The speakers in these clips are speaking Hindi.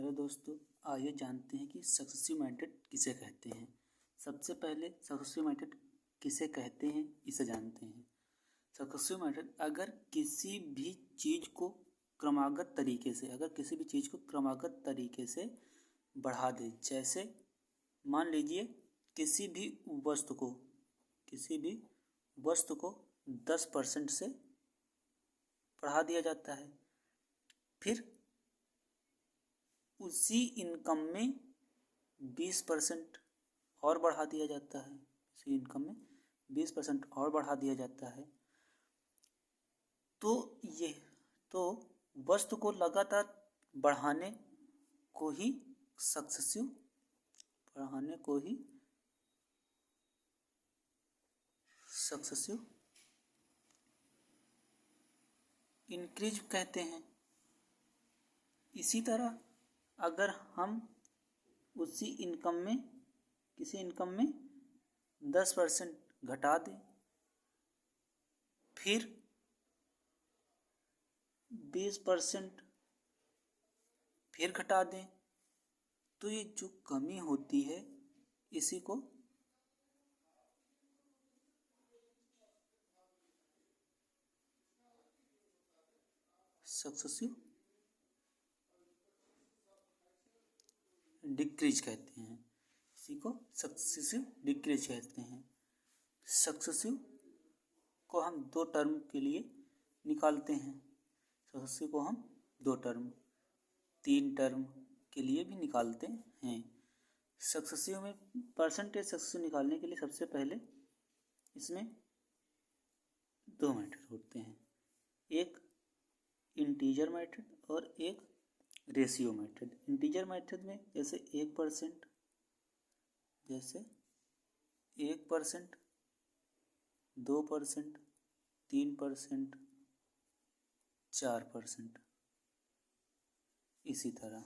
हेलो दोस्तों, आइए जानते हैं कि सक्सेसिव मेथड किसे कहते हैं। सबसे पहले सक्सेसिव मेथड किसे कहते हैं इसे जानते हैं। सक्सेसिव मेथड अगर किसी भी चीज़ को क्रमागत तरीके से बढ़ा दे। जैसे मान लीजिए किसी भी वस्तु को 10% से बढ़ा दिया जाता है, फिर उसी इनकम में 20% और बढ़ा दिया जाता है। उसी इनकम में 20% और बढ़ा दिया जाता है तो वस्तु को लगातार बढ़ाने को ही सक्सेसिव इंक्रीज कहते हैं। इसी तरह अगर हम किसी इनकम में 10% घटा दें, फिर 20% फिर घटा दें, तो ये जो कमी होती है इसी को सक्सेसिव डिक्रीज कहते हैं। सक्सेसिव को हम दो टर्म के लिए निकालते हैं। सक्सेसिव को हम 3 टर्म के लिए भी निकालते हैं। सक्सेसिव में परसेंटेज सक्सेसिव निकालने के लिए सबसे पहले इसमें 2 मेथड होते हैं, एक इंटीजर मेथड और एक रेशियो मेथड। इंटीजर मेथड में जैसे 1%, 2%, 3%, 4%, इसी तरह।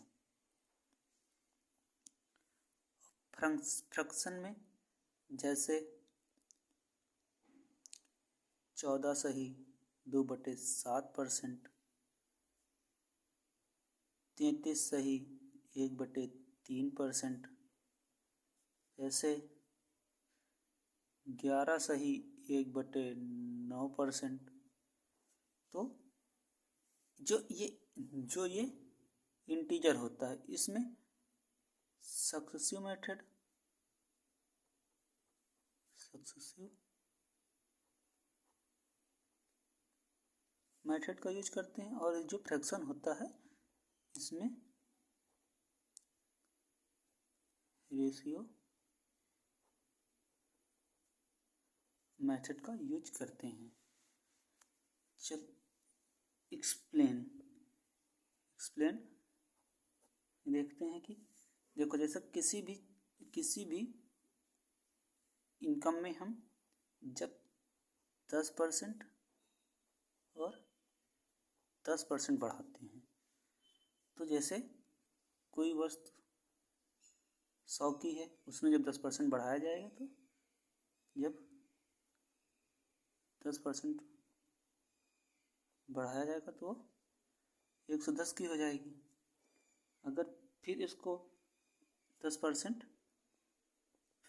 फ्रैक्शन में जैसे 14/2/7%, 33/1/3%, जैसे 11/1/9%। तो जो ये इंटीजर होता है, इसमें सक्सेसिव मेथड का यूज करते हैं, और जो फ्रैक्शन होता है इसमें रेशियो मेथड का यूज करते हैं। चल एक्सप्लेन देखते हैं कि देखो, जैसे किसी भी इनकम में हम जब 10% और 10% बढ़ाते हैं, तो जैसे कोई वस्तु 100 की है, उसमें जब 10% बढ़ाया जाएगा, तो जब 10% बढ़ाया जाएगा तो 110 की हो जाएगी। अगर फिर इसको 10%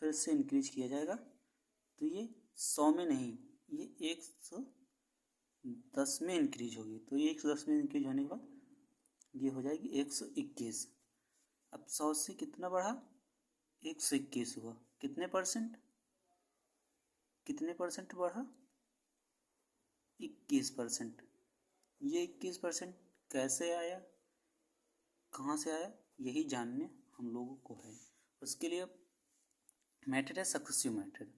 फिर से इंक्रीज किया जाएगा, तो ये 100 में नहीं, ये 110 में इंक्रीज होगी। तो ये 110 में इंक्रीज होने के बाद ये हो जाएगी 121। अब 100 से कितना बढ़ा? 121 हुआ। कितने परसेंट बढ़ा? 21%। ये 21% कैसे आया, कहाँ से आया, यही जानने हम लोगों को है। उसके लिए मेथड है सक्सेसिव मेथड।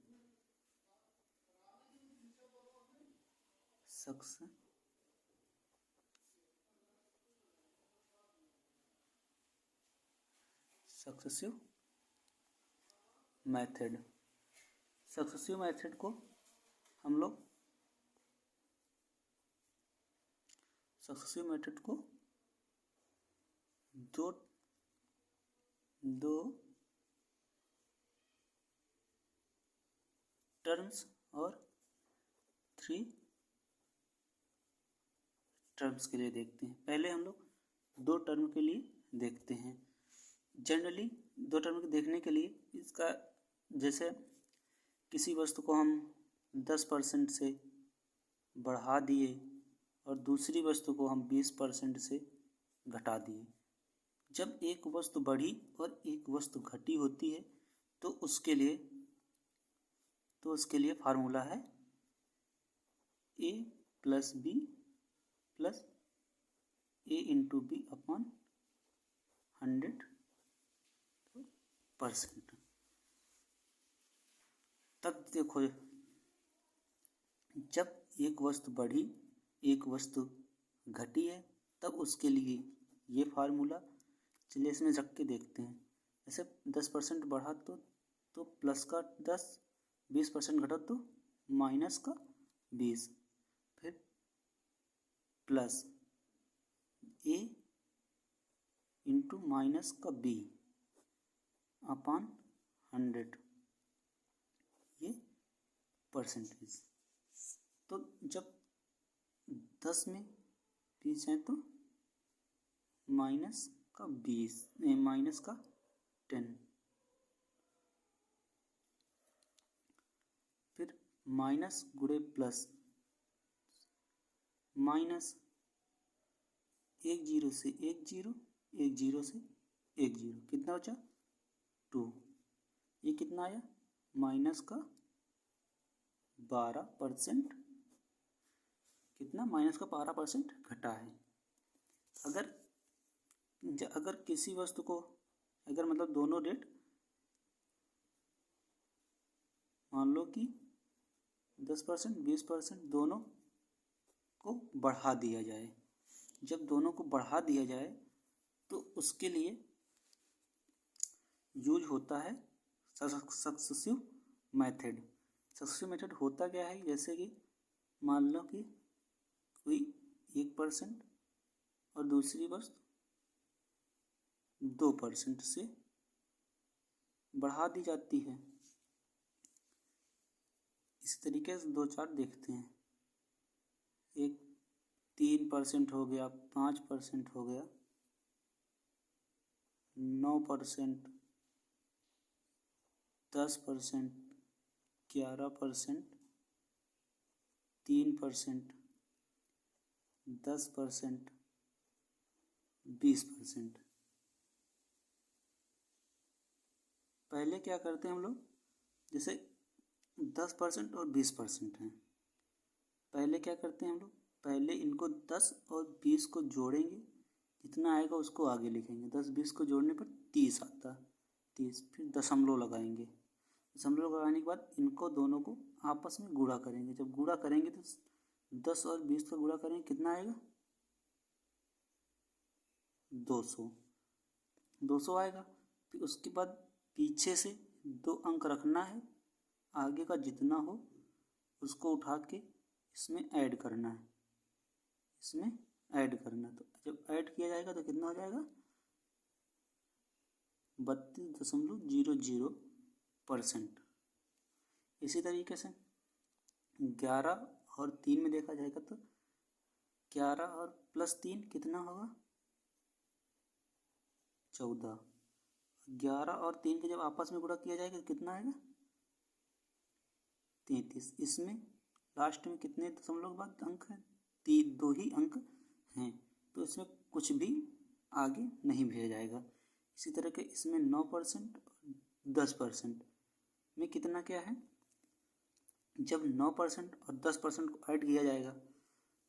सक्सेसिव मेथड को हम लोग दो टर्म्स और 3 टर्म्स के लिए देखते हैं। पहले हम लोग 2 टर्म के लिए देखते हैं। जनरली दो टर्म को देखने के लिए इसका, जैसे किसी वस्तु को हम 10% से बढ़ा दिए और दूसरी वस्तु को हम 20% से घटा दिए। जब एक वस्तु बढ़ी और एक वस्तु घटी होती है तो उसके लिए फार्मूला है a plus B plus a into B upon 100%। तब देखो, जब एक वस्तु बढ़ी एक वस्तु घटी है तब उसके लिए ये फार्मूला। चलिए इसमें रख के देखते हैं। जैसे 10% बढ़ा तो प्लस का 10, 20% घटा तो माइनस का 20, फिर प्लस a इंटू माइनस का b अपॉन 100, ये परसेंटेज। तो जब 10 में 20 है तो माइनस का 20, माइनस का 10, फिर माइनस गुणे प्लस, माइनस एक जीरो से एक जीरो, एक जीरो से एक जीरो, कितना बचा 2। ये कितना आया माइनस का 12%, कितना माइनस का 12% घटा है। अगर किसी वस्तु को, अगर मतलब दोनों रेट मान लो कि 10%, 20% दोनों को बढ़ा दिया जाए। जब दोनों को बढ़ा दिया जाए तो उसके लिए यूज होता है सक्सेसिव मेथड। सक्सेसिव मेथड होता क्या है, जैसे कि मान लो कि कोई 1% और दूसरी वस्तु 2% से बढ़ा दी जाती है। इस तरीके से 2-4 देखते हैं। एक 3% हो गया, 5% हो गया, 9%, 10%, 11%, 3%, 10%, 20%। पहले क्या करते हैं हम लोग, जैसे 10% और 20% हैं। पहले क्या करते हैं हम लोग, पहले इनको 10 और 20 को जोड़ेंगे, जितना आएगा उसको आगे लिखेंगे। 10-20 को जोड़ने पर 30 आता, 30, फिर दशमलव लगाएंगे। दशमलव लगाने के बाद इनको दोनों को आपस में गुणा करेंगे। जब गुणा करेंगे तो 10 और 20 का गुणा करेंगे, कितना आएगा 200 आएगा। फिर उसके बाद पीछे से 2 अंक रखना है, आगे का जितना हो उसको उठा के इसमें ऐड करना है, इसमें ऐड करना। तो जब ऐड किया जाएगा तो कितना हो जाएगा 32.00%। इसी तरीके से 11 और 3 में देखा जाएगा तो 11 और प्लस 3 कितना होगा 14। 11 और 3 के जब आपस में गुणा किया जाएगा तो कितना आएगा 33। इसमें लास्ट में कितने दशमलव के बाद अंक हैं, 2 ही अंक हैं, तो इसमें कुछ भी आगे नहीं भेजा जाएगा। इसी तरह के इसमें 9% और 10% में कितना क्या है, जब 9% और 10% को ऐड किया जाएगा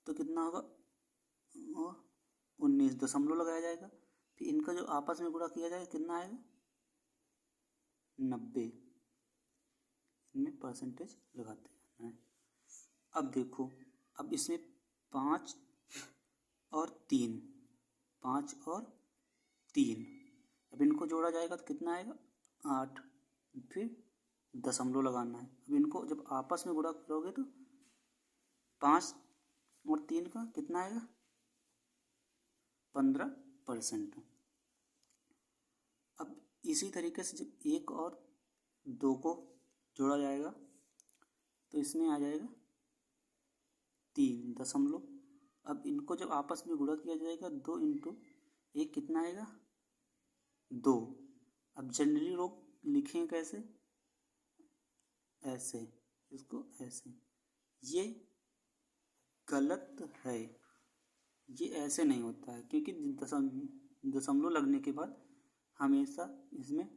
तो कितना होगा 19, दशमलव लगाया जाएगा। फिर इनका जो आपस में गुणा किया जाएगा कितना आएगा 90, इनमें परसेंटेज लगाते हैं। अब देखो, अब इसमें 5 और 3, 5 और 3, अब इनको जोड़ा जाएगा तो कितना आएगा 8, फिर दशमलव लगाना है। अब इनको जब आपस में गुणा करोगे तो 5 और 3 का कितना आएगा 15%। अब इसी तरीके से जब 1 और 2 को जोड़ा जाएगा तो इसमें आ जाएगा 3 दशमलव। अब इनको जब आपस में गुणा किया जाएगा 2 इंटू 1 कितना आएगा 2, अब जनरली लोग लिखें कैसे, ऐसे, इसको ऐसे, ये गलत है, ये ऐसे नहीं होता है, क्योंकि दशमलव लगने के बाद हमेशा इसमें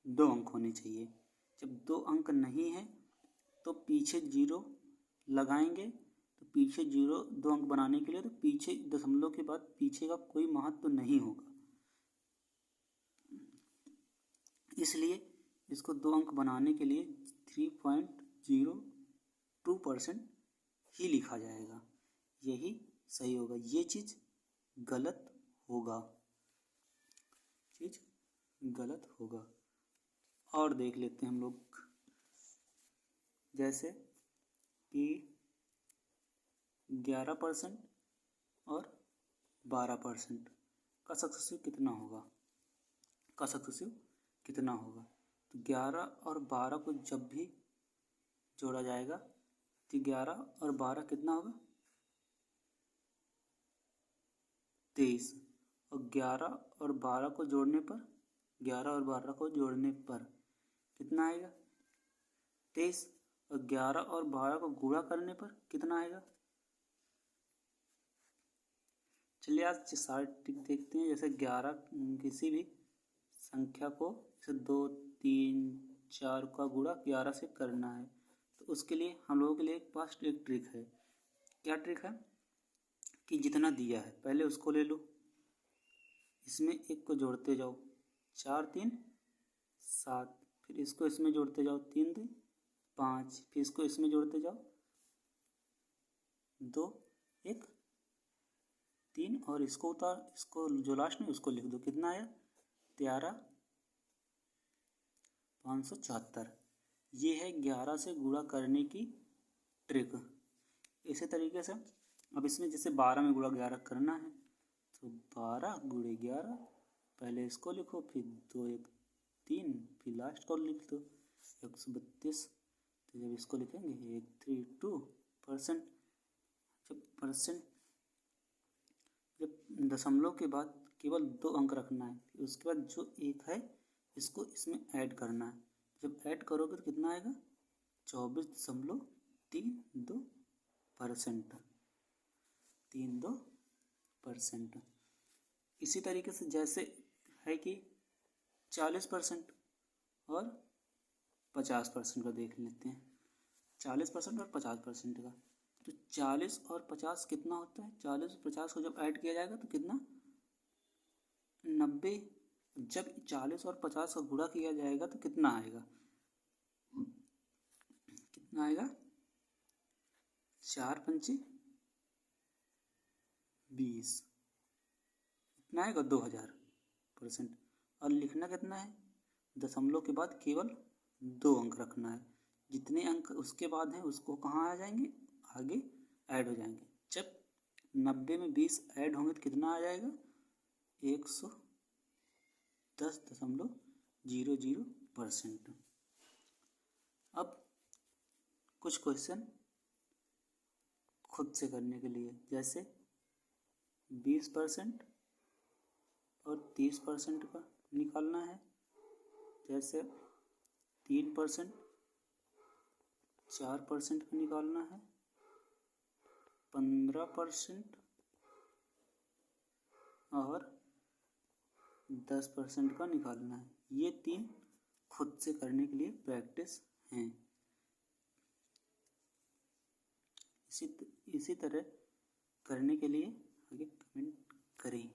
2 अंक होने चाहिए। जब 2 अंक नहीं है तो पीछे 0 लगाएंगे, तो पीछे 2 अंक बनाने के लिए तो पीछे दशमलव के बाद पीछे का कोई महत्व नहीं होगा, इसलिए इसको 2 अंक बनाने के लिए 3.02% ही लिखा जाएगा, यही सही होगा। ये चीज़ गलत होगा, चीज़ गलत होगा। और देख लेते हैं हम लोग, जैसे कि 11% और 12% का सक्सेसिव कितना होगा, का सक्सेसिव कितना होगा। तो 11 और 12 को जब भी जोड़ा जाएगा तो 11 और 12 कितना होगा, 23। और 11 और 12 को जोड़ने पर, 11 और 12 को जोड़ने पर कितना आएगा, 23। और 11 और 12 को गुणा करने पर कितना आएगा। चलिए आज सारे ट्रिक देखते हैं। जैसे 11 किसी भी संख्या को जैसे 2, 3, 4 का गुणा 11 से करना है, तो उसके लिए हम लोगों के लिए पास एक ट्रिक है। क्या ट्रिक है कि जितना दिया है पहले उसको ले लो, इसमें एक को जोड़ते जाओ, 4, 3, 7, फिर इसको इसमें जोड़ते जाओ, 3, 2, 5, फिर इसको इसमें जोड़ते जाओ, 2, 1, 3, और इसको उतार, इसको जो लास्ट में उसको लिख दो, कितना आया 13,574। ये है 11 से गुणा करने की ट्रिक। इसी तरीके से अब इसमें जैसे 12 में गुणा 11 करना है, तो 12 गुणे 11, पहले इसको लिखो, फिर 2, 1, 3, फिर लास्ट को लिख दो 132। तो जब इसको लिखेंगे 132%, जब दशमलव के बाद केवल 2 अंक रखना है, फिर उसके बाद जो 1 है इसको इसमें ऐड करना है। जब ऐड करोगे तो कितना आएगा, 24.32%, 32%। इसी तरीके से जैसे है कि 40% और 50% का देख लेते हैं, 40% और 50% का। तो 40 और 50 कितना होता है, 40 और 50 को जब ऐड किया जाएगा तो कितना, 90। जब 40 और 50 का गुणा किया जाएगा तो कितना आएगा, कितना आएगा, 4 पंचे 20, कितना आएगा 2000%। और लिखना कितना है, दशमलव के बाद केवल 2 अंक रखना है, जितने अंक उसके बाद हैं उसको कहाँ आ जाएंगे, आगे ऐड हो जाएंगे। जब 90 में 20 ऐड होंगे तो कितना आ जाएगा, 110.00%। अब कुछ क्वेश्चन खुद से करने के लिए, जैसे 20% और 30% का निकालना है, जैसे 3%, 4% का निकालना है, 15% और 10% का निकालना है। ये 3 खुद से करने के लिए प्रैक्टिस हैं। इसी तरह करने के लिए आगे कमेंट करें।